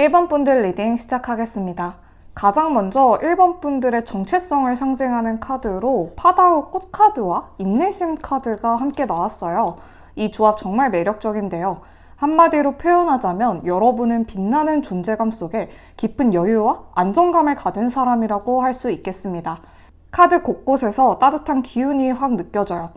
1번 분들 리딩 시작하겠습니다. 가장 먼저 1번 분들의 정체성을 상징하는 카드로 파다우 꽃 카드와 인내심 카드가 함께 나왔어요. 이 조합 정말 매력적인데요. 한마디로 표현하자면 여러분은 빛나는 존재감 속에 깊은 여유와 안정감을 가진 사람이라고 할 수 있겠습니다. 카드 곳곳에서 따뜻한 기운이 확 느껴져요.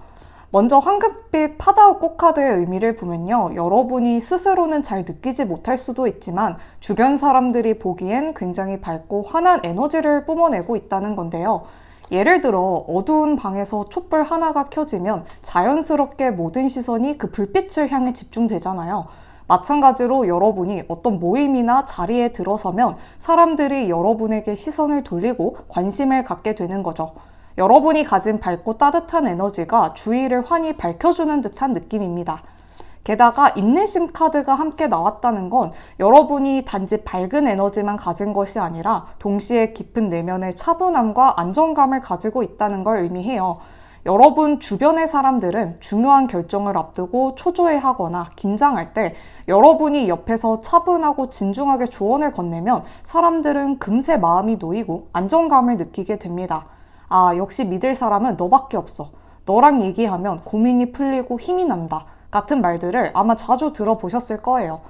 먼저 황금빛 파다우 꽃 카드의 의미를 보면요. 여러분이 스스로는 잘 느끼지 못할 수도 있지만 주변 사람들이 보기엔 굉장히 밝고 환한 에너지를 뿜어내고 있다는 건데요. 예를 들어 어두운 방에서 촛불 하나가 켜지면 자연스럽게 모든 시선이 그 불빛을 향해 집중되잖아요. 마찬가지로 여러분이 어떤 모임이나 자리에 들어서면 사람들이 여러분에게 시선을 돌리고 관심을 갖게 되는 거죠. 여러분이 가진 밝고 따뜻한 에너지가 주위를 환히 밝혀주는 듯한 느낌입니다. 게다가 인내심 카드가 함께 나왔다는 건 여러분이 단지 밝은 에너지만 가진 것이 아니라 동시에 깊은 내면의 차분함과 안정감을 가지고 있다는 걸 의미해요. 여러분 주변의 사람들은 중요한 결정을 앞두고 초조해하거나 긴장할 때 여러분이 옆에서 차분하고 진중하게 조언을 건네면 사람들은 금세 마음이 놓이고 안정감을 느끼게 됩니다. 아, 역시 믿을 사람은 너밖에 없어. 너랑 얘기하면 고민이 풀리고 힘이 난다. 같은 말들을 아마 자주 들어보셨을 거예요.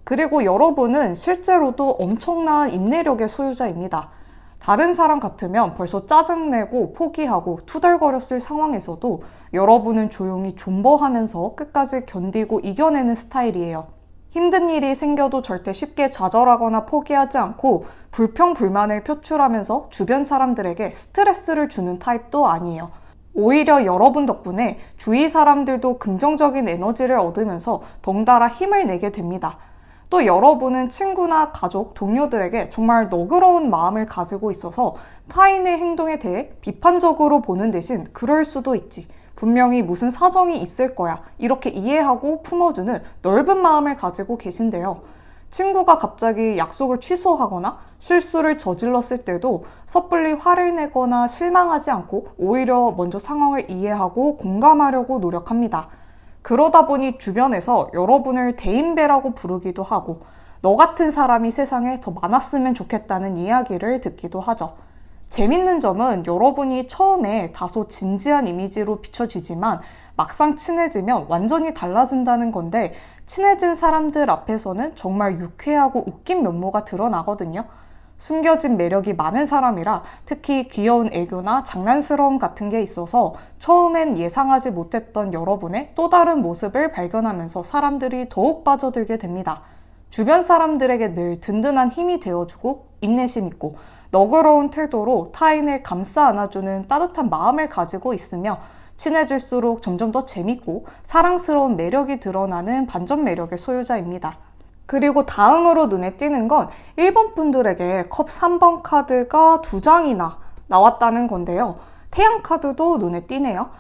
그리고 여러분은 실제로도 엄청난 인내력의 소유자입니다. 다른 사람 같으면 벌써 짜증내고 포기하고 투덜거렸을 상황에서도 여러분은 조용히 존버하면서 끝까지 견디고 이겨내는 스타일이에요. 힘든 일이 생겨도 절대 쉽게 좌절하거나 포기하지 않고 불평불만을 표출하면서 주변 사람들에게 스트레스를 주는 타입도 아니에요. 오히려 여러분 덕분에 주위 사람들도 긍정적인 에너지를 얻으면서 덩달아 힘을 내게 됩니다. 또 여러분은 친구나 가족, 동료들에게 정말 너그러운 마음을 가지고 있어서 타인의 행동에 대해 비판적으로 보는 대신 그럴 수도 있지. 분명히 무슨 사정이 있을 거야. 이렇게 이해하고 품어주는 넓은 마음을 가지고 계신데요. 친구가 갑자기 약속을 취소하거나 실수를 저질렀을 때도 섣불리 화를 내거나 실망하지 않고 오히려 먼저 상황을 이해하고 공감하려고 노력합니다. 그러다 보니 주변에서 여러분을 대인배라고 부르기도 하고 너 같은 사람이 세상에 더 많았으면 좋겠다는 이야기를 듣기도 하죠. 재밌는 점은 여러분이 처음에 다소 진지한 이미지로 비춰지지만 막상 친해지면 완전히 달라진다는 건데 친해진 사람들 앞에서는 정말 유쾌하고 웃긴 면모가 드러나거든요. 숨겨진 매력이 많은 사람이라 특히 귀여운 애교나 장난스러움 같은 게 있어서 처음엔 예상하지 못했던 여러분의 또 다른 모습을 발견하면서 사람들이 더욱 빠져들게 됩니다. 주변 사람들에게 늘 든든한 힘이 되어주고 인내심 있고 너그러운 태도로 타인을 감싸 안아주는 따뜻한 마음을 가지고 있으며 친해질수록 점점 더 재밌고 사랑스러운 매력이 드러나는 반전 매력의 소유자입니다. 그리고 다음으로 눈에 띄는 건 1번 분들에게 컵 3번 카드가 2장이나 나왔다는 건데요. 태양 카드도 눈에 띄네요.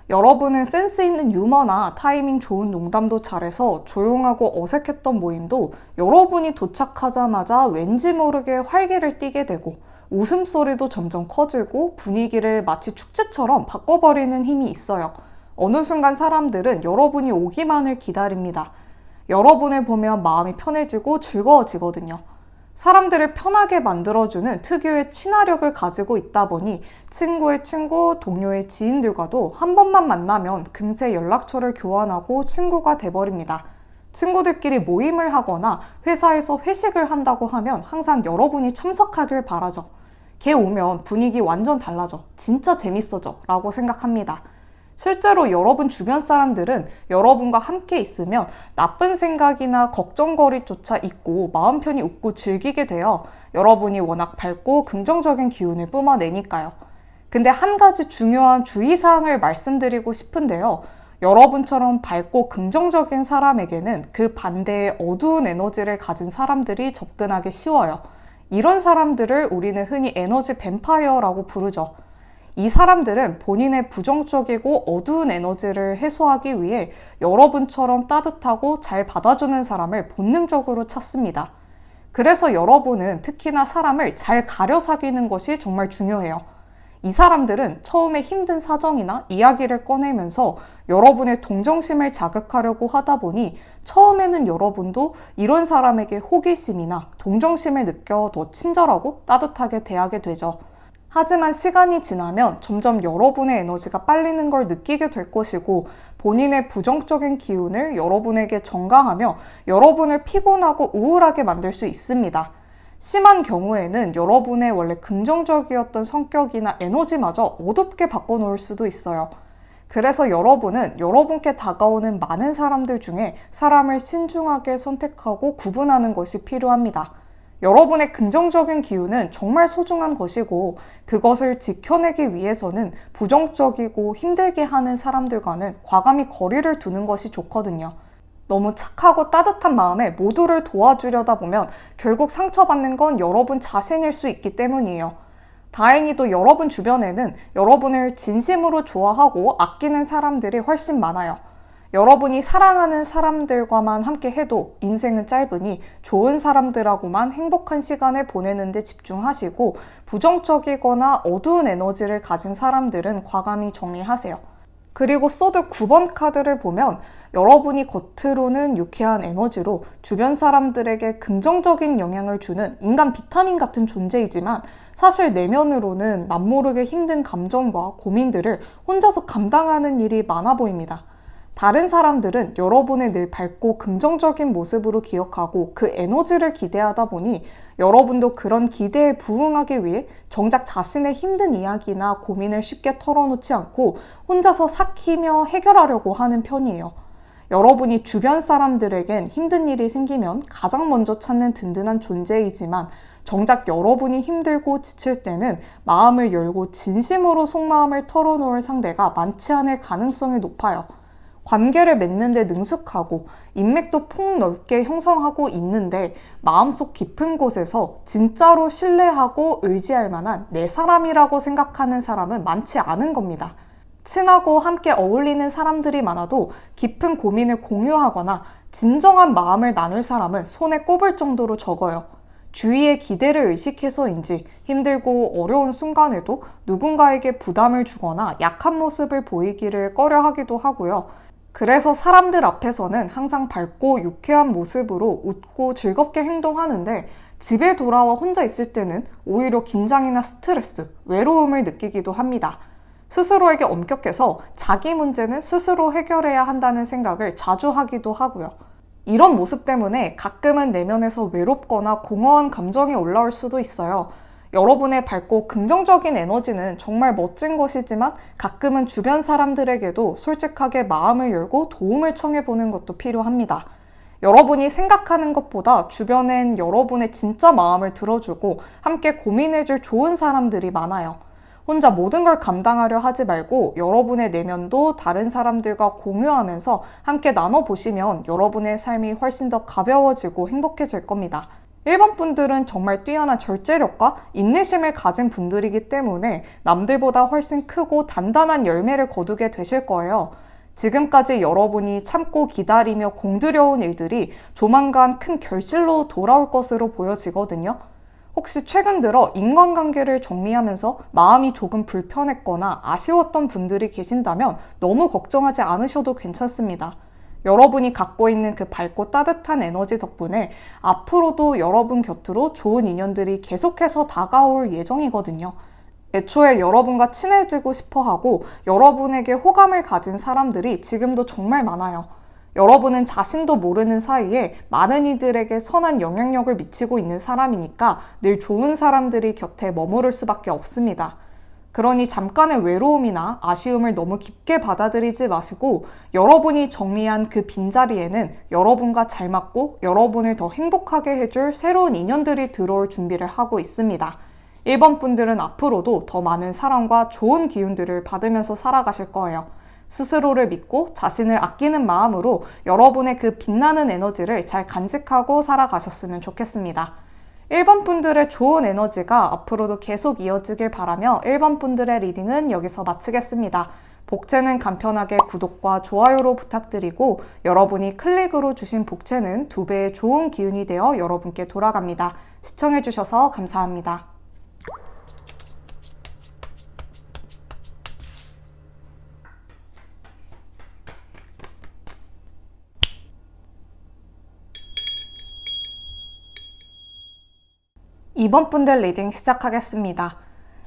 여러분은 센스 있는 유머나 타이밍 좋은 농담도 잘해서 조용하고 어색했던 모임도 여러분이 도착하자마자 왠지 모르게 활기를 띠게 되고 웃음소리도 점점 커지고 분위기를 마치 축제처럼 바꿔버리는 힘이 있어요. 어느 순간 사람들은 여러분이 오기만을 기다립니다. 여러분을 보면 마음이 편해지고 즐거워지거든요. 사람들을 편하게 만들어주는 특유의 친화력을 가지고 있다 보니 친구의 친구, 동료의 지인들과도 한 번만 만나면 금세 연락처를 교환하고 친구가 돼버립니다. 친구들끼리 모임을 하거나 회사에서 회식을 한다고 하면 항상 여러분이 참석하길 바라죠. 걔 오면 분위기 완전 달라져. 진짜 재밌어져. 라고 생각합니다. 실제로 여러분 주변 사람들은 여러분과 함께 있으면 나쁜 생각이나 걱정거리조차 잊고 마음 편히 웃고 즐기게 되어 여러분이 워낙 밝고 긍정적인 기운을 뿜어내니까요. 근데 한 가지 중요한 주의사항을 말씀드리고 싶은데요. 여러분처럼 밝고 긍정적인 사람에게는 그 반대의 어두운 에너지를 가진 사람들이 접근하기 쉬워요. 이런 사람들을 우리는 흔히 에너지 뱀파이어라고 부르죠. 이 사람들은 본인의 부정적이고 어두운 에너지를 해소하기 위해 여러분처럼 따뜻하고 잘 받아주는 사람을 본능적으로 찾습니다. 그래서 여러분은 특히나 사람을 잘 가려 사귀는 것이 정말 중요해요. 이 사람들은 처음에 힘든 사정이나 이야기를 꺼내면서 여러분의 동정심을 자극하려고 하다 보니 처음에는 여러분도 이런 사람에게 호기심이나 동정심을 느껴 더 친절하고 따뜻하게 대하게 되죠. 하지만 시간이 지나면 점점 여러분의 에너지가 빨리는 걸 느끼게 될 것이고 본인의 부정적인 기운을 여러분에게 전가하며 여러분을 피곤하고 우울하게 만들 수 있습니다. 심한 경우에는 여러분의 원래 긍정적이었던 성격이나 에너지마저 어둡게 바꿔놓을 수도 있어요. 그래서 여러분은 여러분께 다가오는 많은 사람들 중에 사람을 신중하게 선택하고 구분하는 것이 필요합니다. 여러분의 긍정적인 기운은 정말 소중한 것이고 그것을 지켜내기 위해서는 부정적이고 힘들게 하는 사람들과는 과감히 거리를 두는 것이 좋거든요. 너무 착하고 따뜻한 마음에 모두를 도와주려다 보면 결국 상처받는 건 여러분 자신일 수 있기 때문이에요. 다행히도 여러분 주변에는 여러분을 진심으로 좋아하고 아끼는 사람들이 훨씬 많아요. 여러분이 사랑하는 사람들과만 함께 해도 인생은 짧으니 좋은 사람들하고만 행복한 시간을 보내는 데 집중하시고 부정적이거나 어두운 에너지를 가진 사람들은 과감히 정리하세요. 그리고 소드 9번 카드를 보면 여러분이 겉으로는 유쾌한 에너지로 주변 사람들에게 긍정적인 영향을 주는 인간 비타민 같은 존재이지만 사실 내면으로는 남모르게 힘든 감정과 고민들을 혼자서 감당하는 일이 많아 보입니다. 다른 사람들은 여러분의 늘 밝고 긍정적인 모습으로 기억하고 그 에너지를 기대하다 보니 여러분도 그런 기대에 부응하기 위해 정작 자신의 힘든 이야기나 고민을 쉽게 털어놓지 않고 혼자서 삭히며 해결하려고 하는 편이에요. 여러분이 주변 사람들에겐 힘든 일이 생기면 가장 먼저 찾는 든든한 존재이지만 정작 여러분이 힘들고 지칠 때는 마음을 열고 진심으로 속마음을 털어놓을 상대가 많지 않을 가능성이 높아요. 관계를 맺는 데 능숙하고 인맥도 폭넓게 형성하고 있는데 마음속 깊은 곳에서 진짜로 신뢰하고 의지할 만한 내 사람이라고 생각하는 사람은 많지 않은 겁니다. 친하고 함께 어울리는 사람들이 많아도 깊은 고민을 공유하거나 진정한 마음을 나눌 사람은 손에 꼽을 정도로 적어요. 주위의 기대를 의식해서인지 힘들고 어려운 순간에도 누군가에게 부담을 주거나 약한 모습을 보이기를 꺼려하기도 하고요. 그래서 사람들 앞에서는 항상 밝고 유쾌한 모습으로 웃고 즐겁게 행동하는데 집에 돌아와 혼자 있을 때는 오히려 긴장이나 스트레스, 외로움을 느끼기도 합니다. 스스로에게 엄격해서 자기 문제는 스스로 해결해야 한다는 생각을 자주 하기도 하고요. 이런 모습 때문에 가끔은 내면에서 외롭거나 공허한 감정이 올라올 수도 있어요. 여러분의 밝고 긍정적인 에너지는 정말 멋진 것이지만 가끔은 주변 사람들에게도 솔직하게 마음을 열고 도움을 청해보는 것도 필요합니다. 여러분이 생각하는 것보다 주변엔 여러분의 진짜 마음을 들어주고 함께 고민해줄 좋은 사람들이 많아요. 혼자 모든 걸 감당하려 하지 말고 여러분의 내면도 다른 사람들과 공유하면서 함께 나눠보시면 여러분의 삶이 훨씬 더 가벼워지고 행복해질 겁니다. 1번 분들은 정말 뛰어난 절제력과 인내심을 가진 분들이기 때문에 남들보다 훨씬 크고 단단한 열매를 거두게 되실 거예요. 지금까지 여러분이 참고 기다리며 공들여온 일들이 조만간 큰 결실로 돌아올 것으로 보여지거든요. 혹시 최근 들어 인간관계를 정리하면서 마음이 조금 불편했거나 아쉬웠던 분들이 계신다면 너무 걱정하지 않으셔도 괜찮습니다. 여러분이 갖고 있는 그 밝고 따뜻한 에너지 덕분에 앞으로도 여러분 곁으로 좋은 인연들이 계속해서 다가올 예정이거든요. 애초에 여러분과 친해지고 싶어 하고 여러분에게 호감을 가진 사람들이 지금도 정말 많아요. 여러분은 자신도 모르는 사이에 많은 이들에게 선한 영향력을 미치고 있는 사람이니까 늘 좋은 사람들이 곁에 머무를 수밖에 없습니다. 그러니 잠깐의 외로움이나 아쉬움을 너무 깊게 받아들이지 마시고 여러분이 정리한 그 빈자리에는 여러분과 잘 맞고 여러분을 더 행복하게 해줄 새로운 인연들이 들어올 준비를 하고 있습니다. 1번 분들은 앞으로도 더 많은 사랑과 좋은 기운들을 받으면서 살아가실 거예요. 스스로를 믿고 자신을 아끼는 마음으로 여러분의 그 빛나는 에너지를 잘 간직하고 살아가셨으면 좋겠습니다. 1번 분들의 좋은 에너지가 앞으로도 계속 이어지길 바라며 1번 분들의 리딩은 여기서 마치겠습니다. 복채는 간편하게 구독과 좋아요로 부탁드리고 여러분이 클릭으로 주신 복채는 2배의 좋은 기운이 되어 여러분께 돌아갑니다. 시청해주셔서 감사합니다. 2번 분들 리딩 시작하겠습니다.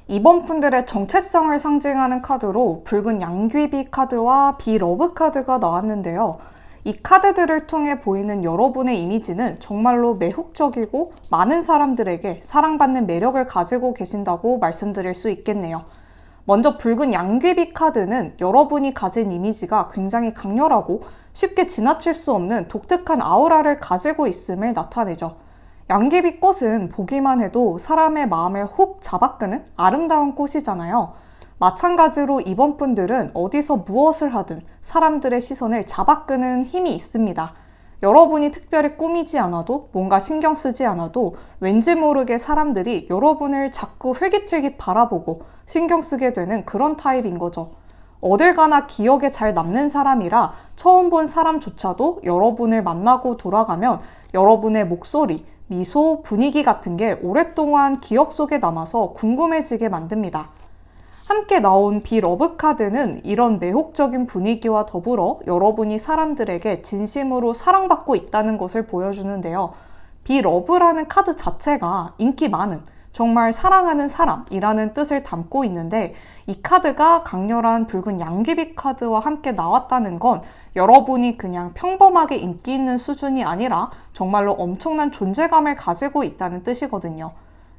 2번 분들의 정체성을 상징하는 카드로 붉은 양귀비 카드와 비러브 카드가 나왔는데요. 이 카드들을 통해 보이는 여러분의 이미지는 정말로 매혹적이고 많은 사람들에게 사랑받는 매력을 가지고 계신다고 말씀드릴 수 있겠네요. 먼저 붉은 양귀비 카드는 여러분이 가진 이미지가 굉장히 강렬하고 쉽게 지나칠 수 없는 독특한 아우라를 가지고 있음을 나타내죠. 양귀비 꽃은 보기만 해도 사람의 마음을 훅 잡아끄는 아름다운 꽃이잖아요. 마찬가지로 이번 분들은 어디서 무엇을 하든 사람들의 시선을 잡아끄는 힘이 있습니다. 여러분이 특별히 꾸미지 않아도 뭔가 신경 쓰지 않아도 왠지 모르게 사람들이 여러분을 자꾸 흘깃흘깃 바라보고 신경 쓰게 되는 그런 타입인 거죠. 어딜 가나 기억에 잘 남는 사람이라 처음 본 사람조차도 여러분을 만나고 돌아가면 여러분의 목소리, 미소, 분위기 같은 게 오랫동안 기억 속에 남아서 궁금해지게 만듭니다. 함께 나온 비러브 카드는 이런 매혹적인 분위기와 더불어 여러분이 사람들에게 진심으로 사랑받고 있다는 것을 보여주는데요. 비러브라는 카드 자체가 인기 많은, 정말 사랑하는 사람이라는 뜻을 담고 있는데 이 카드가 강렬한 붉은 양귀비 카드와 함께 나왔다는 건 여러분이 그냥 평범하게 인기 있는 수준이 아니라 정말로 엄청난 존재감을 가지고 있다는 뜻이거든요.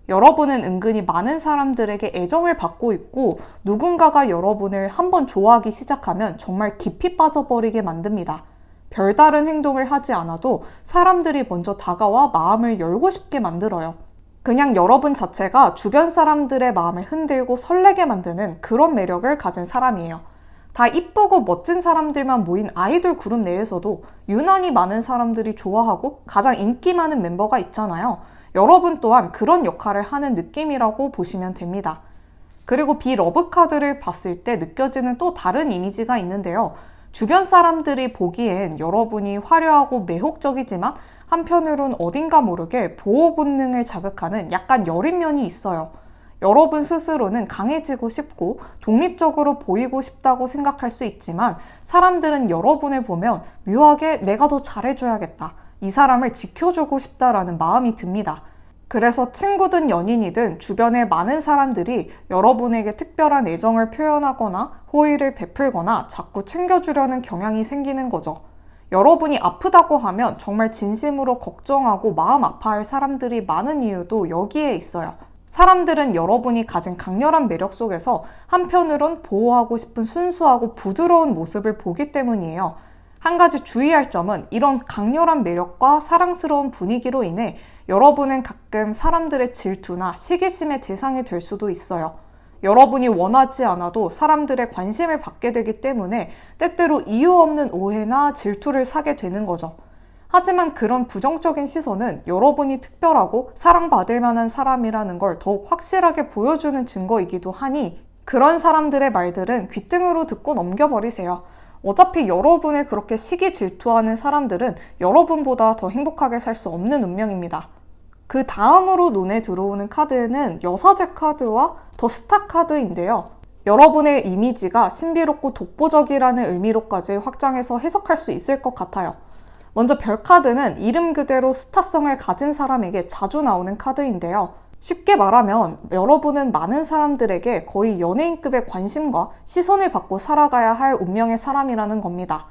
여러분은 은근히 많은 사람들에게 애정을 받고 있고 누군가가 여러분을 한번 좋아하기 시작하면 정말 깊이 빠져버리게 만듭니다. 별다른 행동을 하지 않아도 사람들이 먼저 다가와 마음을 열고 싶게 만들어요. 그냥 여러분 자체가 주변 사람들의 마음을 흔들고 설레게 만드는 그런 매력을 가진 사람이에요. 다 이쁘고 멋진 사람들만 모인 아이돌 그룹 내에서도 유난히 많은 사람들이 좋아하고 가장 인기 많은 멤버가 있잖아요. 여러분 또한 그런 역할을 하는 느낌이라고 보시면 됩니다. 그리고 비러브 카드를 봤을 때 느껴지는 또 다른 이미지가 있는데요. 주변 사람들이 보기엔 여러분이 화려하고 매혹적이지만 한편으론 어딘가 모르게 보호 본능을 자극하는 약간 여린 면이 있어요. 여러분 스스로는 강해지고 싶고 독립적으로 보이고 싶다고 생각할 수 있지만 사람들은 여러분을 보면 묘하게 내가 더 잘해줘야겠다. 이 사람을 지켜주고 싶다라는 마음이 듭니다. 그래서 친구든 연인이든 주변의 많은 사람들이 여러분에게 특별한 애정을 표현하거나 호의를 베풀거나 자꾸 챙겨주려는 경향이 생기는 거죠. 여러분이 아프다고 하면 정말 진심으로 걱정하고 마음 아파할 사람들이 많은 이유도 여기에 있어요. 사람들은 여러분이 가진 강렬한 매력 속에서 한편으론 보호하고 싶은 순수하고 부드러운 모습을 보기 때문이에요. 한 가지 주의할 점은 이런 강렬한 매력과 사랑스러운 분위기로 인해 여러분은 가끔 사람들의 질투나 시기심의 대상이 될 수도 있어요. 여러분이 원하지 않아도 사람들의 관심을 받게 되기 때문에 때때로 이유 없는 오해나 질투를 사게 되는 거죠. 하지만 그런 부정적인 시선은 여러분이 특별하고 사랑받을 만한 사람이라는 걸 더욱 확실하게 보여주는 증거이기도 하니 그런 사람들의 말들은 귓등으로 듣고 넘겨버리세요. 어차피 여러분을 그렇게 시기 질투하는 사람들은 여러분보다 더 행복하게 살 수 없는 운명입니다. 그 다음으로 눈에 들어오는 카드는 여사제 카드와 더 스타 카드인데요. 여러분의 이미지가 신비롭고 독보적이라는 의미로까지 확장해서 해석할 수 있을 것 같아요. 먼저 별 카드는 이름 그대로 스타성을 가진 사람에게 자주 나오는 카드인데요. 쉽게 말하면 여러분은 많은 사람들에게 거의 연예인급의 관심과 시선을 받고 살아가야 할 운명의 사람이라는 겁니다.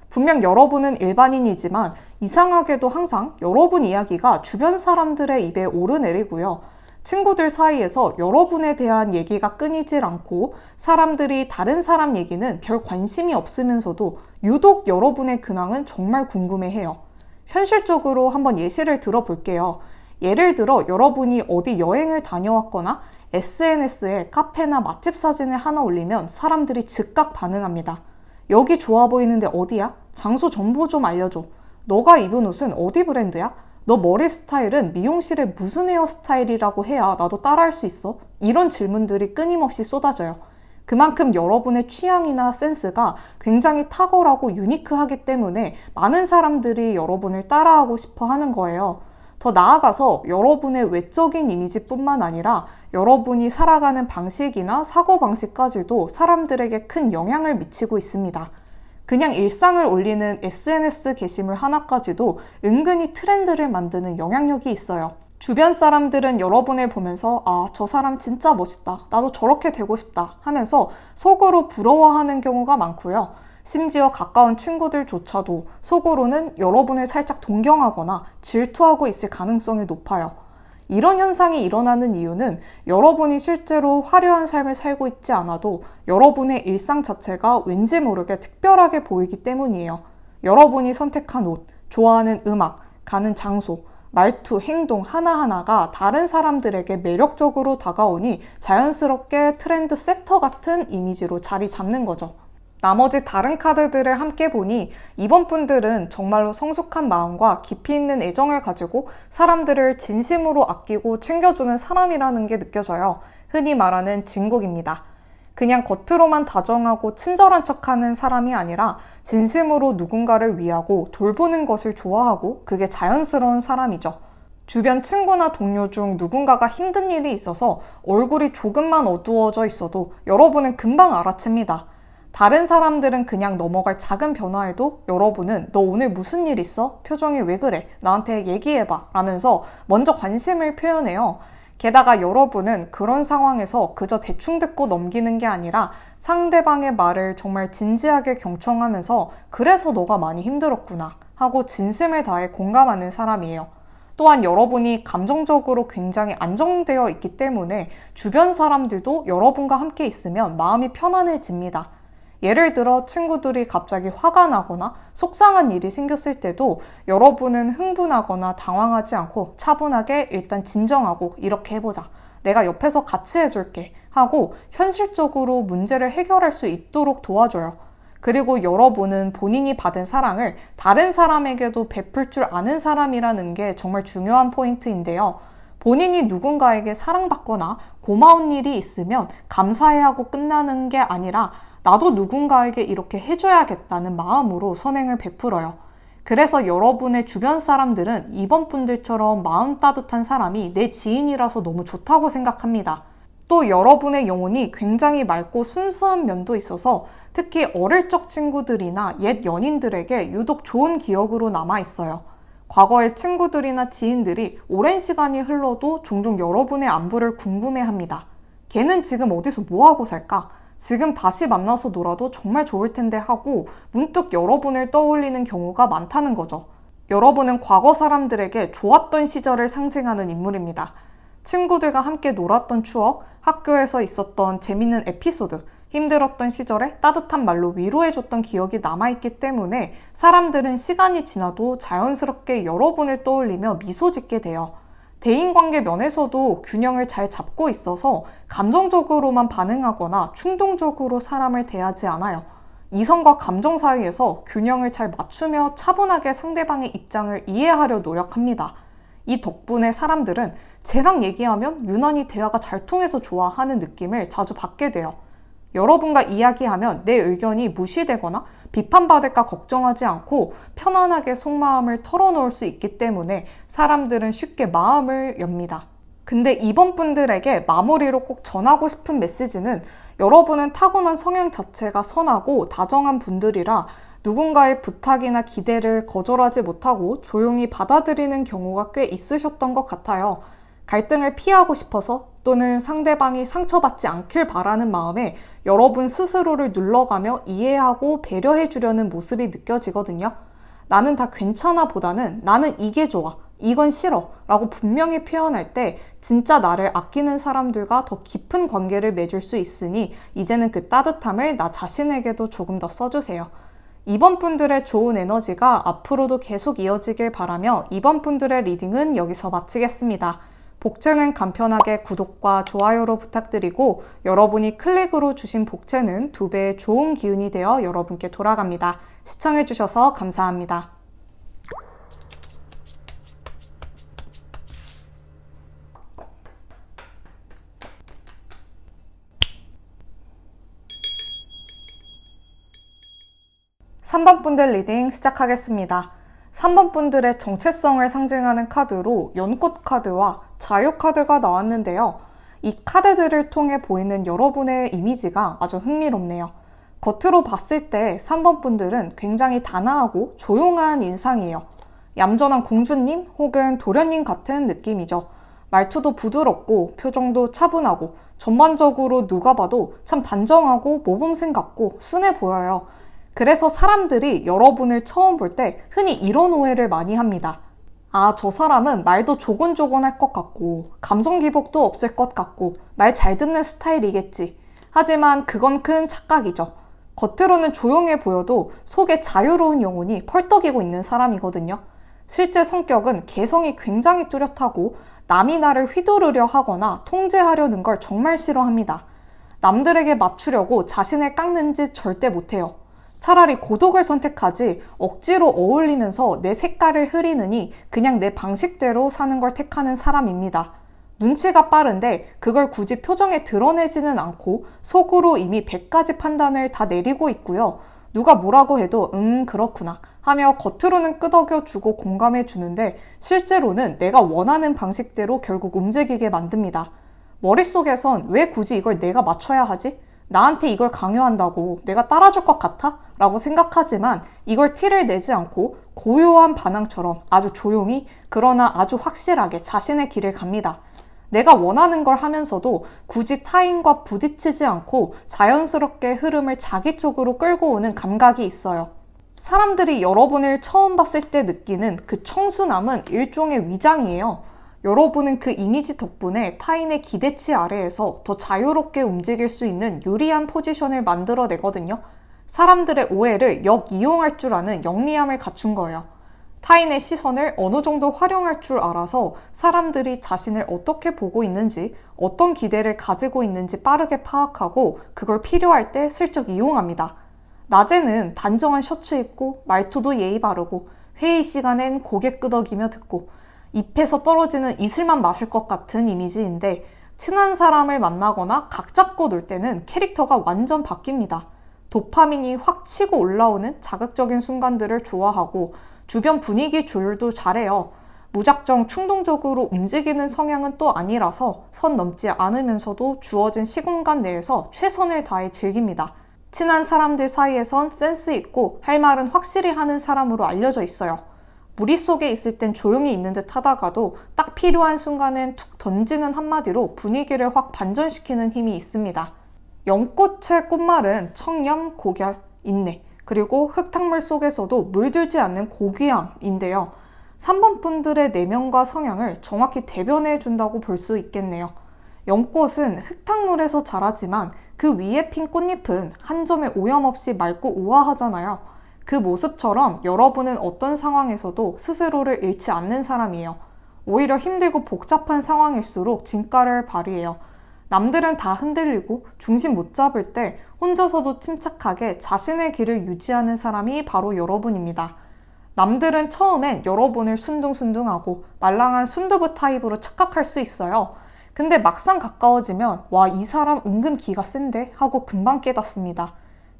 분명 여러분은 일반인이지만 이상하게도 항상 여러분 이야기가 주변 사람들의 입에 오르내리고요. 친구들 사이에서 여러분에 대한 얘기가 끊이질 않고 사람들이 다른 사람 얘기는 별 관심이 없으면서도 유독 여러분의 근황은 정말 궁금해해요. 현실적으로 한번 예시를 들어볼게요. 예를 들어 여러분이 어디 여행을 다녀왔거나 SNS에 카페나 맛집 사진을 하나 올리면 사람들이 즉각 반응합니다. 여기 좋아 보이는데 어디야? 장소 정보 좀 알려줘. 너가 입은 옷은 어디 브랜드야? 너 머리 스타일은 미용실의 무슨 헤어스타일이라고 해야 나도 따라할 수 있어? 이런 질문들이 끊임없이 쏟아져요. 그만큼 여러분의 취향이나 센스가 굉장히 탁월하고 유니크하기 때문에 많은 사람들이 여러분을 따라하고 싶어 하는 거예요. 더 나아가서 여러분의 외적인 이미지뿐만 아니라 여러분이 살아가는 방식이나 사고방식까지도 사람들에게 큰 영향을 미치고 있습니다. 그냥 일상을 올리는 SNS 게시물 하나까지도 은근히 트렌드를 만드는 영향력이 있어요. 주변 사람들은 여러분을 보면서 아, 저 사람 진짜 멋있다. 나도 저렇게 되고 싶다 하면서 속으로 부러워하는 경우가 많고요. 심지어 가까운 친구들조차도 속으로는 여러분을 살짝 동경하거나 질투하고 있을 가능성이 높아요. 이런 현상이 일어나는 이유는 여러분이 실제로 화려한 삶을 살고 있지 않아도 여러분의 일상 자체가 왠지 모르게 특별하게 보이기 때문이에요. 여러분이 선택한 옷, 좋아하는 음악, 가는 장소, 말투, 행동 하나하나가 다른 사람들에게 매력적으로 다가오니 자연스럽게 트렌드 세터 같은 이미지로 자리 잡는 거죠. 나머지 다른 카드들을 함께 보니 이번 분들은 정말로 성숙한 마음과 깊이 있는 애정을 가지고 사람들을 진심으로 아끼고 챙겨주는 사람이라는 게 느껴져요. 흔히 말하는 진국입니다. 그냥 겉으로만 다정하고 친절한 척하는 사람이 아니라 진심으로 누군가를 위하고 돌보는 것을 좋아하고 그게 자연스러운 사람이죠. 주변 친구나 동료 중 누군가가 힘든 일이 있어서 얼굴이 조금만 어두워져 있어도 여러분은 금방 알아챕니다. 다른 사람들은 그냥 넘어갈 작은 변화에도 여러분은 너 오늘 무슨 일 있어? 표정이 왜 그래? 나한테 얘기해봐 라면서 먼저 관심을 표현해요. 게다가 여러분은 그런 상황에서 그저 대충 듣고 넘기는 게 아니라 상대방의 말을 정말 진지하게 경청하면서 그래서 너가 많이 힘들었구나 하고 진심을 다해 공감하는 사람이에요. 또한 여러분이 감정적으로 굉장히 안정되어 있기 때문에 주변 사람들도 여러분과 함께 있으면 마음이 편안해집니다. 예를 들어 친구들이 갑자기 화가 나거나 속상한 일이 생겼을 때도 여러분은 흥분하거나 당황하지 않고 차분하게 일단 진정하고 이렇게 해보자. 내가 옆에서 같이 해줄게 하고 현실적으로 문제를 해결할 수 있도록 도와줘요. 그리고 여러분은 본인이 받은 사랑을 다른 사람에게도 베풀 줄 아는 사람이라는 게 정말 중요한 포인트인데요. 본인이 누군가에게 사랑받거나 고마운 일이 있으면 감사해하고 끝나는 게 아니라 나도 누군가에게 이렇게 해줘야겠다는 마음으로 선행을 베풀어요. 그래서 여러분의 주변 사람들은 이번 분들처럼 마음 따뜻한 사람이 내 지인이라서 너무 좋다고 생각합니다. 또 여러분의 영혼이 굉장히 맑고 순수한 면도 있어서 특히 어릴 적 친구들이나 옛 연인들에게 유독 좋은 기억으로 남아있어요. 과거의 친구들이나 지인들이 오랜 시간이 흘러도 종종 여러분의 안부를 궁금해합니다. 걔는 지금 어디서 뭐하고 살까? 지금 다시 만나서 놀아도 정말 좋을 텐데 하고 문득 여러분을 떠올리는 경우가 많다는 거죠. 여러분은 과거 사람들에게 좋았던 시절을 상징하는 인물입니다. 친구들과 함께 놀았던 추억, 학교에서 있었던 재밌는 에피소드, 힘들었던 시절에 따뜻한 말로 위로해줬던 기억이 남아있기 때문에 사람들은 시간이 지나도 자연스럽게 여러분을 떠올리며 미소 짓게 돼요. 대인관계 면에서도 균형을 잘 잡고 있어서 감정적으로만 반응하거나 충동적으로 사람을 대하지 않아요. 이성과 감정 사이에서 균형을 잘 맞추며 차분하게 상대방의 입장을 이해하려 노력합니다. 이 덕분에 사람들은 쟤랑 얘기하면 유난히 대화가 잘 통해서 좋아하는 느낌을 자주 받게 돼요. 여러분과 이야기하면 내 의견이 무시되거나 비판받을까 걱정하지 않고 편안하게 속마음을 털어놓을 수 있기 때문에 사람들은 쉽게 마음을 엽니다. 근데 이번 분들에게 마무리로 꼭 전하고 싶은 메시지는 여러분은 타고난 성향 자체가 선하고 다정한 분들이라 누군가의 부탁이나 기대를 거절하지 못하고 조용히 받아들이는 경우가 꽤 있으셨던 것 같아요. 갈등을 피하고 싶어서 또는 상대방이 상처받지 않길 바라는 마음에 여러분 스스로를 눌러가며 이해하고 배려해 주려는 모습이 느껴지거든요. 나는 다 괜찮아 보다는 나는 이게 좋아, 이건 싫어 라고 분명히 표현할 때 진짜 나를 아끼는 사람들과 더 깊은 관계를 맺을 수 있으니 이제는 그 따뜻함을 나 자신에게도 조금 더 써주세요. 이번 분들의 좋은 에너지가 앞으로도 계속 이어지길 바라며 이번 분들의 리딩은 여기서 마치겠습니다. 복채는 간편하게 구독과 좋아요로 부탁드리고 여러분이 클릭으로 주신 복채는 2배의 좋은 기운이 되어 여러분께 돌아갑니다. 시청해주셔서 감사합니다. (3번) 분들 리딩 시작하겠습니다. 3번 분들의 정체성을 상징하는 카드로 연꽃 카드와 자유 카드가 나왔는데요. 이 카드들을 통해 보이는 여러분의 이미지가 아주 흥미롭네요. 겉으로 봤을 때 3번 분들은 굉장히 단아하고 조용한 인상이에요. 얌전한 공주님 혹은 도련님 같은 느낌이죠. 말투도 부드럽고 표정도 차분하고 전반적으로 누가 봐도 참 단정하고 모범생 같고 순해 보여요. 그래서 사람들이 여러분을 처음 볼 때 흔히 이런 오해를 많이 합니다. 아, 저 사람은 말도 조곤조곤할 것 같고 감정 기복도 없을 것 같고 말 잘 듣는 스타일이겠지. 하지만 그건 큰 착각이죠. 겉으로는 조용해 보여도 속에 자유로운 영혼이 펄떡이고 있는 사람이거든요. 실제 성격은 개성이 굉장히 뚜렷하고 남이 나를 휘두르려 하거나 통제하려는 걸 정말 싫어합니다. 남들에게 맞추려고 자신을 깎는 짓 절대 못해요. 차라리 고독을 선택하지 억지로 어울리면서 내 색깔을 흐리느니 그냥 내 방식대로 사는 걸 택하는 사람입니다. 눈치가 빠른데 그걸 굳이 표정에 드러내지는 않고 속으로 이미 100가지 판단을 다 내리고 있고요. 누가 뭐라고 해도 그렇구나 하며 겉으로는 끄덕여주고 공감해주는데 실제로는 내가 원하는 방식대로 결국 움직이게 만듭니다. 머릿속에선 왜 굳이 이걸 내가 맞춰야 하지? 나한테 이걸 강요한다고 내가 따라줄 것 같아? 라고 생각하지만 이걸 티를 내지 않고 고요한 반항처럼 아주 조용히 그러나 아주 확실하게 자신의 길을 갑니다. 내가 원하는 걸 하면서도 굳이 타인과 부딪히지 않고 자연스럽게 흐름을 자기 쪽으로 끌고 오는 감각이 있어요. 사람들이 여러분을 처음 봤을 때 느끼는 그 청순함은 일종의 위장이에요. 여러분은 그 이미지 덕분에 타인의 기대치 아래에서 더 자유롭게 움직일 수 있는 유리한 포지션을 만들어내거든요. 사람들의 오해를 역이용할 줄 아는 영리함을 갖춘 거예요. 타인의 시선을 어느 정도 활용할 줄 알아서 사람들이 자신을 어떻게 보고 있는지, 어떤 기대를 가지고 있는지 빠르게 파악하고 그걸 필요할 때 슬쩍 이용합니다. 낮에는 단정한 셔츠 입고 말투도 예의 바르고 회의 시간엔 고개 끄덕이며 듣고 잎에서 떨어지는 이슬만 마실 것 같은 이미지인데 친한 사람을 만나거나 각 잡고 놀 때는 캐릭터가 완전 바뀝니다. 도파민이 확 치고 올라오는 자극적인 순간들을 좋아하고 주변 분위기 조율도 잘해요. 무작정 충동적으로 움직이는 성향은 또 아니라서 선 넘지 않으면서도 주어진 시공간 내에서 최선을 다해 즐깁니다. 친한 사람들 사이에선 센스 있고 할 말은 확실히 하는 사람으로 알려져 있어요. 무리 속에 있을 땐 조용히 있는 듯 하다가도 딱 필요한 순간엔 툭 던지는 한마디로 분위기를 확 반전시키는 힘이 있습니다. 연꽃의 꽃말은 청렴, 고결, 인내, 그리고 흙탕물 속에서도 물들지 않는 고귀함인데요. 3번 분들의 내면과 성향을 정확히 대변해 준다고 볼 수 있겠네요. 연꽃은 흙탕물에서 자라지만 그 위에 핀 꽃잎은 한 점의 오염 없이 맑고 우아하잖아요. 그 모습처럼 여러분은 어떤 상황에서도 스스로를 잃지 않는 사람이에요. 오히려 힘들고 복잡한 상황일수록 진가를 발휘해요. 남들은 다 흔들리고 중심 못 잡을 때 혼자서도 침착하게 자신의 길을 유지하는 사람이 바로 여러분입니다. 남들은 처음엔 여러분을 순둥순둥하고 말랑한 순두부 타입으로 착각할 수 있어요. 근데 막상 가까워지면 와, 이 사람 은근 기가 센데? 하고 금방 깨닫습니다.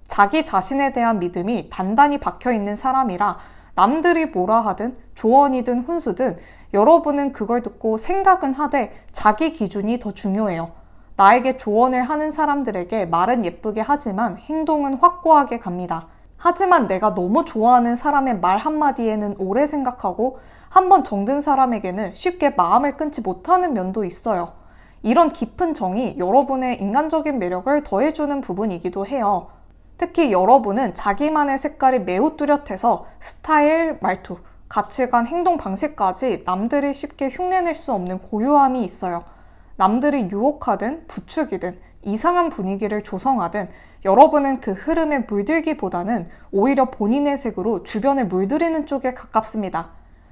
자기 자신에 대한 믿음이 단단히 박혀있는 사람이라 남들이 뭐라 하든 조언이든 훈수든 여러분은 그걸 듣고 생각은 하되 자기 기준이 더 중요해요. 나에게 조언을 하는 사람들에게 말은 예쁘게 하지만 행동은 확고하게 갑니다. 하지만 내가 너무 좋아하는 사람의 말 한마디에는 오래 생각하고 한번 정든 사람에게는 쉽게 마음을 끊지 못하는 면도 있어요. 이런 깊은 정이 여러분의 인간적인 매력을 더해주는 부분이기도 해요. 특히 여러분은 자기만의 색깔이 매우 뚜렷해서 스타일, 말투, 가치관, 행동 방식까지 남들이 쉽게 흉내낼 수 없는 고유함이 있어요. 남들이 유혹하든 부추기든 이상한 분위기를 조성하든 여러분은 그 흐름에 물들기보다는 오히려 본인의 색으로 주변을 물들이는 쪽에 가깝습니다.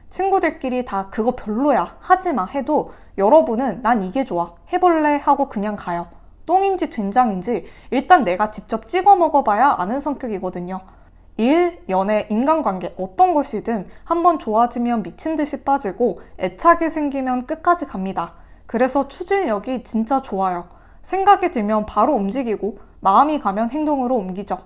친구들끼리 다 그거 별로야, 하지마 해도 여러분은 난 이게 좋아, 해볼래 하고 그냥 가요. 똥인지 된장인지 일단 내가 직접 찍어 먹어봐야 아는 성격이거든요. 일, 연애, 인간관계 어떤 것이든 한번 좋아지면 미친 듯이 빠지고 애착이 생기면 끝까지 갑니다. 그래서 추진력이 진짜 좋아요. 생각이 들면 바로 움직이고 마음이 가면 행동으로 옮기죠.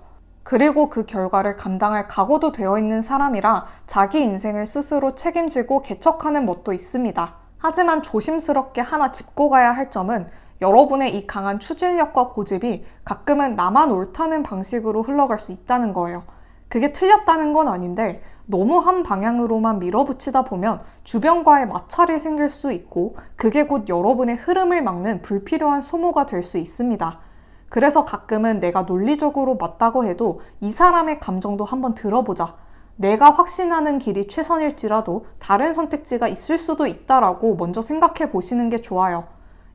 그리고 그 결과를 감당할 각오도 되어 있는 사람이라 자기 인생을 스스로 책임지고 개척하는 멋도 있습니다. 하지만 조심스럽게 하나 짚고 가야 할 점은 여러분의 이 강한 추진력과 고집이 가끔은 나만 옳다는 방식으로 흘러갈 수 있다는 거예요. 그게 틀렸다는 건 아닌데 너무 한 방향으로만 밀어붙이다 보면 주변과의 마찰이 생길 수 있고 그게 곧 여러분의 흐름을 막는 불필요한 소모가 될 수 있습니다. 그래서 가끔은 내가 논리적으로 맞다고 해도 이 사람의 감정도 한번 들어보자. 내가 확신하는 길이 최선일지라도 다른 선택지가 있을 수도 있다라고 먼저 생각해 보시는 게 좋아요.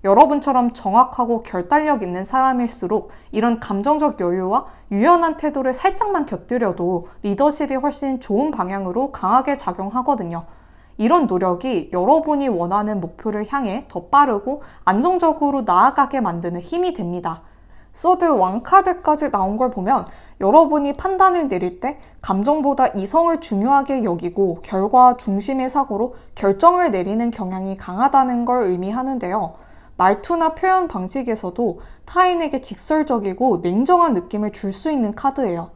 여러분처럼 정확하고 결단력 있는 사람일수록 이런 감정적 여유와 유연한 태도를 살짝만 곁들여도 리더십이 훨씬 좋은 방향으로 강하게 작용하거든요. 이런 노력이 여러분이 원하는 목표를 향해 더 빠르고 안정적으로 나아가게 만드는 힘이 됩니다. 소드 왕카드까지 나온 걸 보면 여러분이 판단을 내릴 때 감정보다 이성을 중요하게 여기고 결과 중심의 사고로 결정을 내리는 경향이 강하다는 걸 의미하는데요. 말투나 표현 방식에서도 타인에게 직설적이고 냉정한 느낌을 줄 수 있는 카드예요.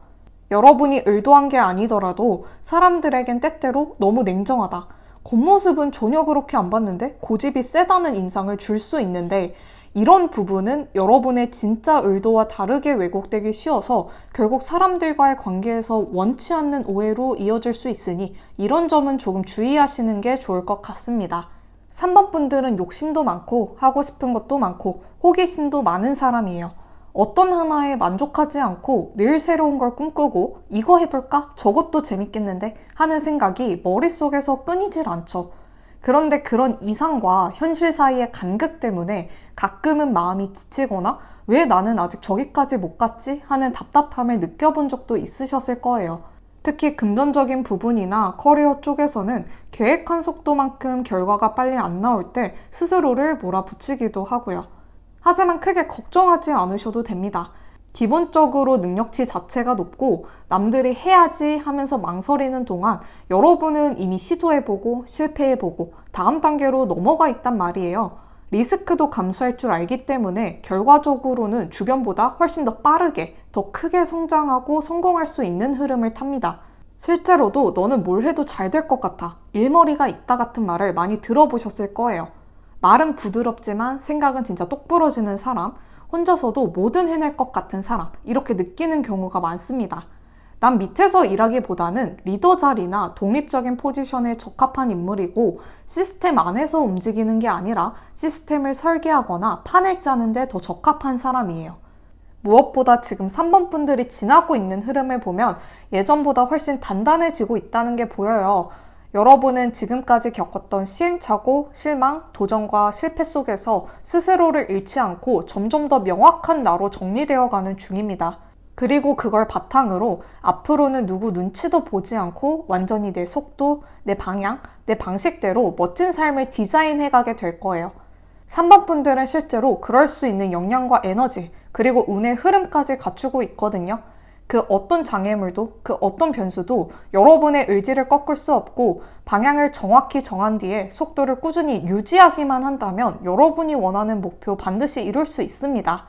여러분이 의도한 게 아니더라도 사람들에겐 때때로 너무 냉정하다. 겉모습은 전혀 그렇게 안 봤는데 고집이 세다는 인상을 줄 수 있는데 이런 부분은 여러분의 진짜 의도와 다르게 왜곡되기 쉬워서 결국 사람들과의 관계에서 원치 않는 오해로 이어질 수 있으니 이런 점은 조금 주의하시는 게 좋을 것 같습니다. 3번 분들은 욕심도 많고 하고 싶은 것도 많고 호기심도 많은 사람이에요. 어떤 하나에 만족하지 않고 늘 새로운 걸 꿈꾸고 이거 해볼까? 저것도 재밌겠는데? 하는 생각이 머릿속에서 끊이질 않죠. 그런데 그런 이상과 현실 사이의 간극 때문에 가끔은 마음이 지치거나 왜 나는 아직 저기까지 못 갔지? 하는 답답함을 느껴본 적도 있으셨을 거예요. 특히 금전적인 부분이나 커리어 쪽에서는 계획한 속도만큼 결과가 빨리 안 나올 때 스스로를 몰아붙이기도 하고요. 하지만 크게 걱정하지 않으셔도 됩니다. 기본적으로 능력치 자체가 높고 남들이 해야지 하면서 망설이는 동안 여러분은 이미 시도해보고 실패해보고 다음 단계로 넘어가 있단 말이에요. 리스크도 감수할 줄 알기 때문에 결과적으로는 주변보다 훨씬 더 빠르게, 더 크게 성장하고 성공할 수 있는 흐름을 탑니다. 실제로도 너는 뭘 해도 잘 될 것 같아. 일머리가 있다 같은 말을 많이 들어보셨을 거예요. 말은 부드럽지만 생각은 진짜 똑부러지는 사람, 혼자서도 뭐든 해낼 것 같은 사람, 이렇게 느끼는 경우가 많습니다. 난 밑에서 일하기보다는 리더 자리나 독립적인 포지션에 적합한 인물이고 시스템 안에서 움직이는 게 아니라 시스템을 설계하거나 판을 짜는 데 더 적합한 사람이에요. 무엇보다 지금 3번 분들이 지나고 있는 흐름을 보면 예전보다 훨씬 단단해지고 있다는 게 보여요. 여러분은 지금까지 겪었던 시행착오, 실망, 도전과 실패 속에서 스스로를 잃지 않고 점점 더 명확한 나로 정리되어 가는 중입니다. 그리고 그걸 바탕으로 앞으로는 누구 눈치도 보지 않고 완전히 내 속도, 내 방향, 내 방식대로 멋진 삶을 디자인해가게 될 거예요. 3번 분들은 실제로 그럴 수 있는 역량과 에너지, 그리고 운의 흐름까지 갖추고 있거든요. 그 어떤 장애물도, 그 어떤 변수도 여러분의 의지를 꺾을 수 없고 방향을 정확히 정한 뒤에 속도를 꾸준히 유지하기만 한다면 여러분이 원하는 목표 반드시 이룰 수 있습니다.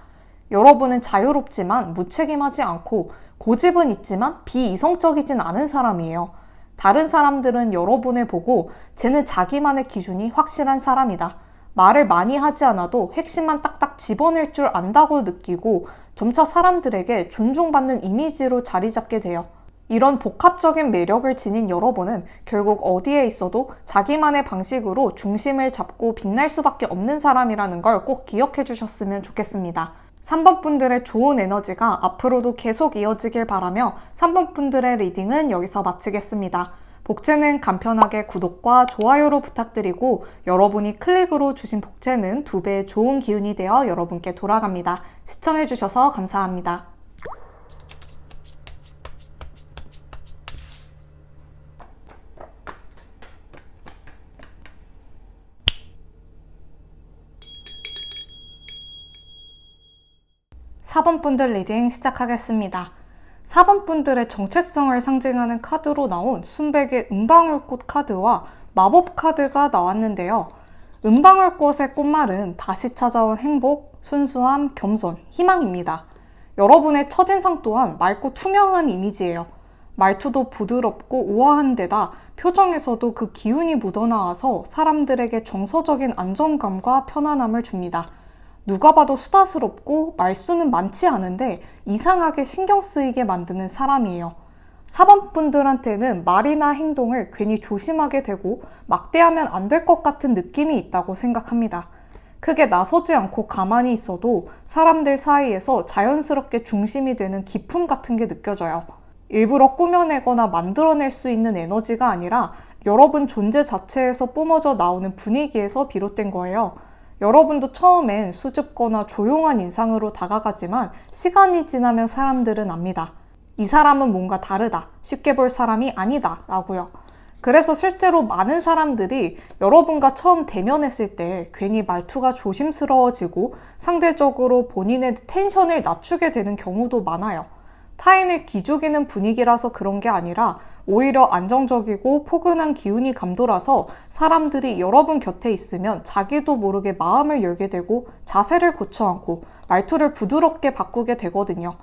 여러분은 자유롭지만 무책임하지 않고 고집은 있지만 비이성적이진 않은 사람이에요. 다른 사람들은 여러분을 보고 쟤는 자기만의 기준이 확실한 사람이다. 말을 많이 하지 않아도 핵심만 딱딱 집어낼 줄 안다고 느끼고 점차 사람들에게 존중받는 이미지로 자리 잡게 돼요. 이런 복합적인 매력을 지닌 여러분은 결국 어디에 있어도 자기만의 방식으로 중심을 잡고 빛날 수밖에 없는 사람이라는 걸 꼭 기억해 주셨으면 좋겠습니다. 3번 분들의 좋은 에너지가 앞으로도 계속 이어지길 바라며 3번 분들의 리딩은 여기서 마치겠습니다. 복채는 간편하게 구독과 좋아요로 부탁드리고 여러분이 클릭으로 주신 복채는 2배의 좋은 기운이 되어 여러분께 돌아갑니다. 시청해주셔서 감사합니다. (4번) 분들 리딩 시작하겠습니다. 4번 분들의 정체성을 상징하는 카드로 나온 순백의 은방울꽃 카드와 마법 카드가 나왔는데요. 은방울꽃의 꽃말은 다시 찾아온 행복, 순수함, 겸손, 희망입니다. 여러분의 첫인상 또한 맑고 투명한 이미지예요. 말투도 부드럽고 우아한 데다 표정에서도 그 기운이 묻어나와서 사람들에게 정서적인 안정감과 편안함을 줍니다. 누가 봐도 수다스럽고 말수는 많지 않은데 이상하게 신경 쓰이게 만드는 사람이에요. 4번분들한테는 말이나 행동을 괜히 조심하게 되고 막대하면 안 될 것 같은 느낌이 있다고 생각합니다. 크게 나서지 않고 가만히 있어도 사람들 사이에서 자연스럽게 중심이 되는 기품 같은 게 느껴져요. 일부러 꾸며내거나 만들어낼 수 있는 에너지가 아니라 여러분 존재 자체에서 뿜어져 나오는 분위기에서 비롯된 거예요. 여러분도 처음엔 수줍거나 조용한 인상으로 다가가지만 시간이 지나면 사람들은 압니다. 이 사람은 뭔가 다르다, 쉽게 볼 사람이 아니다 라고요. 그래서 실제로 많은 사람들이 여러분과 처음 대면했을 때 괜히 말투가 조심스러워지고 상대적으로 본인의 텐션을 낮추게 되는 경우도 많아요. 타인을 기죽이는 분위기라서 그런 게 아니라 오히려 안정적이고 포근한 기운이 감돌아서 사람들이 여러분 곁에 있으면 자기도 모르게 마음을 열게 되고 자세를 고쳐 앉고 말투를 부드럽게 바꾸게 되거든요.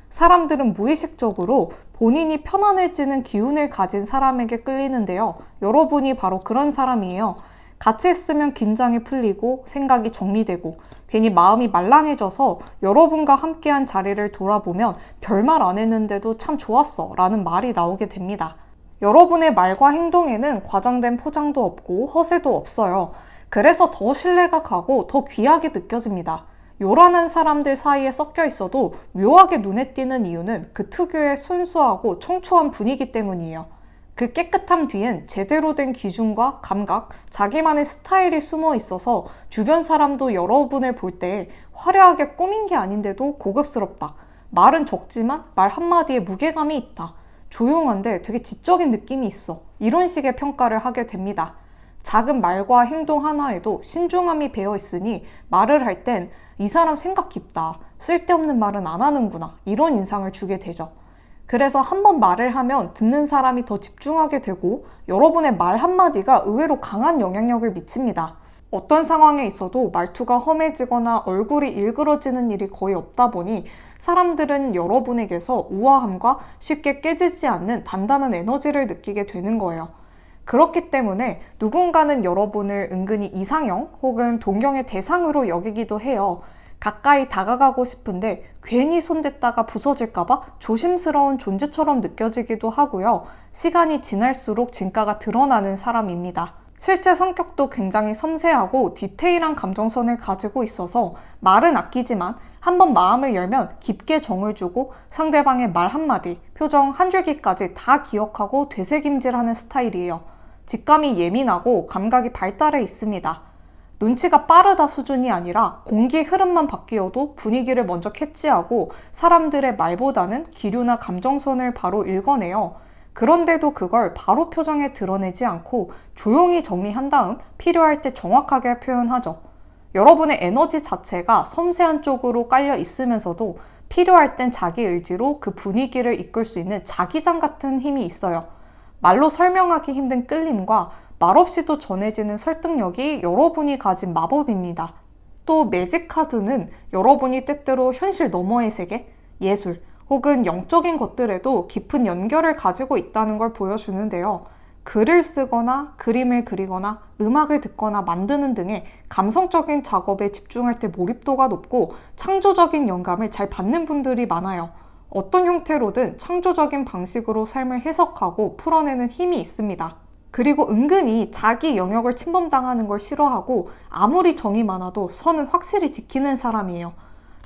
사람들은 무의식적으로 본인이 편안해지는 기운을 가진 사람에게 끌리는데요. 여러분이 바로 그런 사람이에요. 같이 있으면 긴장이 풀리고 생각이 정리되고 괜히 마음이 말랑해져서 여러분과 함께한 자리를 돌아보면 별말 안 했는데도 참 좋았어 라는 말이 나오게 됩니다. 여러분의 말과 행동에는 과장된 포장도 없고 허세도 없어요. 그래서 더 신뢰가 가고 더 귀하게 느껴집니다. 요란한 사람들 사이에 섞여 있어도 묘하게 눈에 띄는 이유는 그 특유의 순수하고 청초한 분위기 때문이에요. 그 깨끗함 뒤엔 제대로 된 기준과 감각, 자기만의 스타일이 숨어 있어서 주변 사람도 여러분을 볼 때 화려하게 꾸민 게 아닌데도 고급스럽다. 말은 적지만 말 한마디에 무게감이 있다. 조용한데 되게 지적인 느낌이 있어. 이런 식의 평가를 하게 됩니다. 작은 말과 행동 하나에도 신중함이 배어 있으니 말을 할 땐 이 사람 생각 깊다. 쓸데없는 말은 안 하는구나. 이런 인상을 주게 되죠. 그래서 한번 말을 하면 듣는 사람이 더 집중하게 되고 여러분의 말 한마디가 의외로 강한 영향력을 미칩니다. 어떤 상황에 있어도 말투가 험해지거나 얼굴이 일그러지는 일이 거의 없다 보니 사람들은 여러분에게서 우아함과 쉽게 깨지지 않는 단단한 에너지를 느끼게 되는 거예요. 그렇기 때문에 누군가는 여러분을 은근히 이상형 혹은 동경의 대상으로 여기기도 해요. 가까이 다가가고 싶은데 괜히 손댔다가 부서질까봐 조심스러운 존재처럼 느껴지기도 하고요. 시간이 지날수록 진가가 드러나는 사람입니다. 실제 성격도 굉장히 섬세하고 디테일한 감정선을 가지고 있어서 말은 아끼지만 한번 마음을 열면 깊게 정을 주고 상대방의 말 한마디, 표정 한 줄기까지 다 기억하고 되새김질하는 스타일이에요. 직감이 예민하고 감각이 발달해 있습니다. 눈치가 빠르다 수준이 아니라 공기 흐름만 바뀌어도 분위기를 먼저 캐치하고 사람들의 말보다는 기류나 감정선을 바로 읽어내요. 그런데도 그걸 바로 표정에 드러내지 않고 조용히 정리한 다음 필요할 때 정확하게 표현하죠. 여러분의 에너지 자체가 섬세한 쪽으로 깔려 있으면서도 필요할 땐 자기 의지로 그 분위기를 이끌 수 있는 자기장 같은 힘이 있어요. 말로 설명하기 힘든 끌림과 말없이도 전해지는 설득력이 여러분이 가진 마법입니다. 또 매직 카드는 여러분이 때때로 현실 너머의 세계, 예술 혹은 영적인 것들에도 깊은 연결을 가지고 있다는 걸 보여주는데요. 글을 쓰거나 그림을 그리거나 음악을 듣거나 만드는 등의 감성적인 작업에 집중할 때 몰입도가 높고 창조적인 영감을 잘 받는 분들이 많아요. 어떤 형태로든 창조적인 방식으로 삶을 해석하고 풀어내는 힘이 있습니다. 그리고 은근히 자기 영역을 침범당하는 걸 싫어하고 아무리 정이 많아도 선은 확실히 지키는 사람이에요.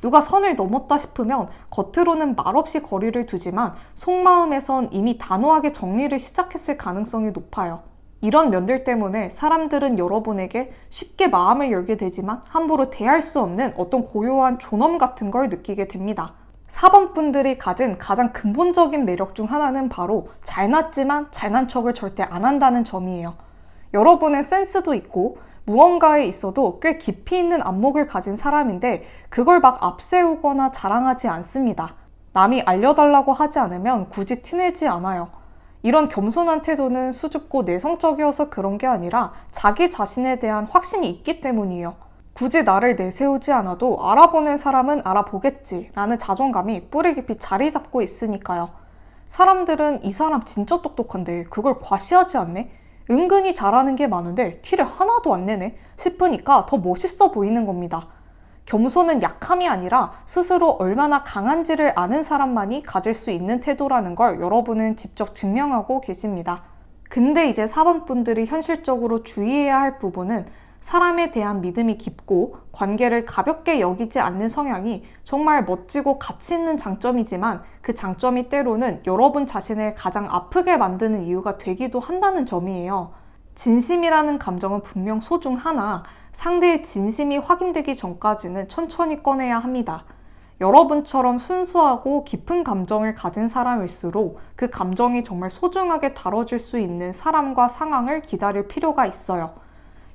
누가 선을 넘었다 싶으면 겉으로는 말없이 거리를 두지만 속마음에선 이미 단호하게 정리를 시작했을 가능성이 높아요. 이런 면들 때문에 사람들은 여러분에게 쉽게 마음을 열게 되지만 함부로 대할 수 없는 어떤 고요한 존엄 같은 걸 느끼게 됩니다. 4번 분들이 가진 가장 근본적인 매력 중 하나는 바로 잘났지만 잘난 척을 절대 안 한다는 점이에요. 여러분은 센스도 있고 무언가에 있어도 꽤 깊이 있는 안목을 가진 사람인데 그걸 막 앞세우거나 자랑하지 않습니다. 남이 알려달라고 하지 않으면 굳이 티내지 않아요. 이런 겸손한 태도는 수줍고 내성적이어서 그런 게 아니라 자기 자신에 대한 확신이 있기 때문이에요. 굳이 나를 내세우지 않아도 알아보는 사람은 알아보겠지 라는 자존감이 뿌리 깊이 자리 잡고 있으니까요. 사람들은 이 사람 진짜 똑똑한데 그걸 과시하지 않네? 은근히 잘하는 게 많은데 티를 하나도 안 내네? 싶으니까 더 멋있어 보이는 겁니다. 겸손은 약함이 아니라 스스로 얼마나 강한지를 아는 사람만이 가질 수 있는 태도라는 걸 여러분은 직접 증명하고 계십니다. 근데 이제 4번 분들이 현실적으로 주의해야 할 부분은 사람에 대한 믿음이 깊고 관계를 가볍게 여기지 않는 성향이 정말 멋지고 가치 있는 장점이지만 그 장점이 때로는 여러분 자신을 가장 아프게 만드는 이유가 되기도 한다는 점이에요. 진심이라는 감정은 분명 소중하나 상대의 진심이 확인되기 전까지는 천천히 꺼내야 합니다. 여러분처럼 순수하고 깊은 감정을 가진 사람일수록 그 감정이 정말 소중하게 다뤄질 수 있는 사람과 상황을 기다릴 필요가 있어요.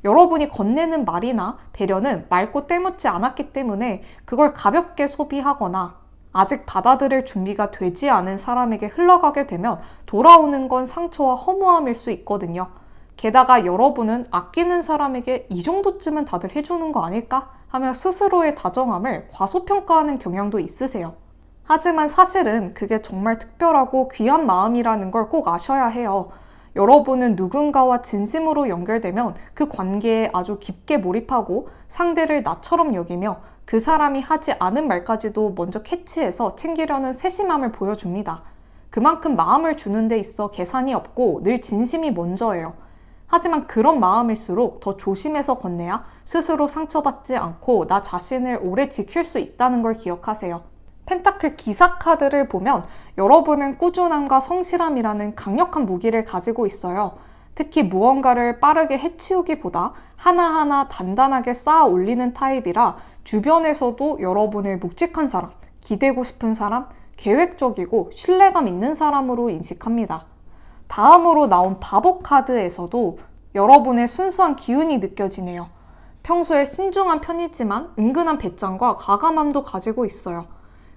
여러분이 건네는 말이나 배려는 맑고 때묻지 않았기 때문에 그걸 가볍게 소비하거나 아직 받아들일 준비가 되지 않은 사람에게 흘러가게 되면 돌아오는 건 상처와 허무함일 수 있거든요. 게다가 여러분은 아끼는 사람에게 이 정도쯤은 다들 해주는 거 아닐까? 하며 스스로의 다정함을 과소평가하는 경향도 있으세요. 하지만 사실은 그게 정말 특별하고 귀한 마음이라는 걸 꼭 아셔야 해요. 여러분은 누군가와 진심으로 연결되면 그 관계에 아주 깊게 몰입하고 상대를 나처럼 여기며 그 사람이 하지 않은 말까지도 먼저 캐치해서 챙기려는 세심함을 보여줍니다. 그만큼 마음을 주는 데 있어 계산이 없고 늘 진심이 먼저예요. 하지만 그런 마음일수록 더 조심해서 건네야 스스로 상처받지 않고 나 자신을 오래 지킬 수 있다는 걸 기억하세요. 펜타클 기사 카드를 보면 여러분은 꾸준함과 성실함이라는 강력한 무기를 가지고 있어요. 특히 무언가를 빠르게 해치우기보다 하나하나 단단하게 쌓아 올리는 타입이라 주변에서도 여러분을 묵직한 사람, 기대고 싶은 사람, 계획적이고 신뢰감 있는 사람으로 인식합니다. 다음으로 나온 바보 카드에서도 여러분의 순수한 기운이 느껴지네요. 평소에 신중한 편이지만 은근한 배짱과 과감함도 가지고 있어요.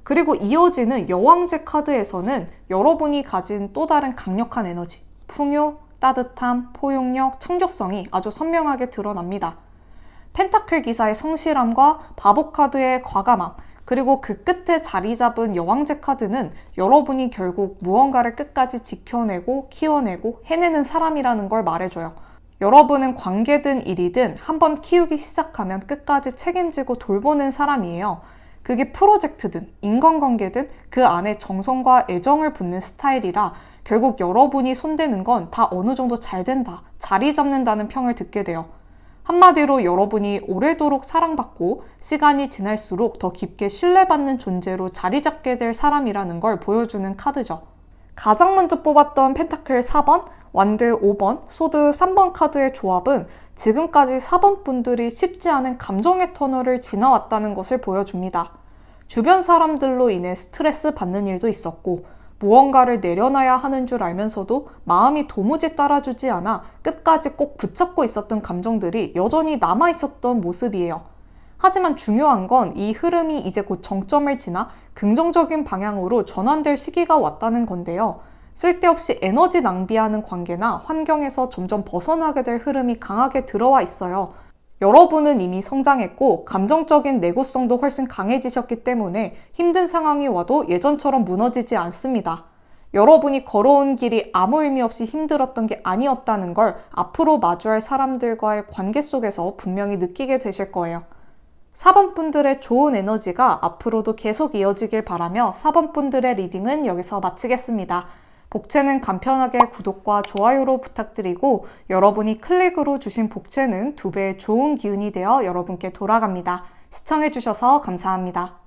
그리고 이어지는 여왕제 카드에서는 여러분이 가진 또 다른 강력한 에너지, 풍요, 따뜻함, 포용력, 창조성이 아주 선명하게 드러납니다. 펜타클 기사의 성실함과 바보 카드의 과감함, 그리고 그 끝에 자리 잡은 여왕제 카드는 여러분이 결국 무언가를 끝까지 지켜내고 키워내고 해내는 사람이라는 걸 말해줘요. 여러분은 관계든 일이든 한번 키우기 시작하면 끝까지 책임지고 돌보는 사람이에요. 그게 프로젝트든 인간관계든 그 안에 정성과 애정을 붓는 스타일이라 결국 여러분이 손대는 건 다 어느 정도 잘 된다, 자리 잡는다는 평을 듣게 돼요. 한마디로 여러분이 오래도록 사랑받고 시간이 지날수록 더 깊게 신뢰받는 존재로 자리 잡게 될 사람이라는 걸 보여주는 카드죠. 가장 먼저 뽑았던 펜타클 4번, 완드 5번, 소드 3번 카드의 조합은 지금까지 4번 분들이 쉽지 않은 감정의 터널을 지나왔다는 것을 보여줍니다. 주변 사람들로 인해 스트레스 받는 일도 있었고 무언가를 내려놔야 하는 줄 알면서도 마음이 도무지 따라주지 않아 끝까지 꼭 붙잡고 있었던 감정들이 여전히 남아있었던 모습이에요. 하지만 중요한 건 이 흐름이 이제 곧 정점을 지나 긍정적인 방향으로 전환될 시기가 왔다는 건데요. 쓸데없이 에너지 낭비하는 관계나 환경에서 점점 벗어나게 될 흐름이 강하게 들어와 있어요. 여러분은 이미 성장했고 감정적인 내구성도 훨씬 강해지셨기 때문에 힘든 상황이 와도 예전처럼 무너지지 않습니다. 여러분이 걸어온 길이 아무 의미 없이 힘들었던 게 아니었다는 걸 앞으로 마주할 사람들과의 관계 속에서 분명히 느끼게 되실 거예요. 4번 분들의 좋은 에너지가 앞으로도 계속 이어지길 바라며 4번 분들의 리딩은 여기서 마치겠습니다. 복채는 간편하게 구독과 좋아요로 부탁드리고 여러분이 클릭으로 주신 복채는 2배의 좋은 기운이 되어 여러분께 돌아갑니다. 시청해주셔서 감사합니다.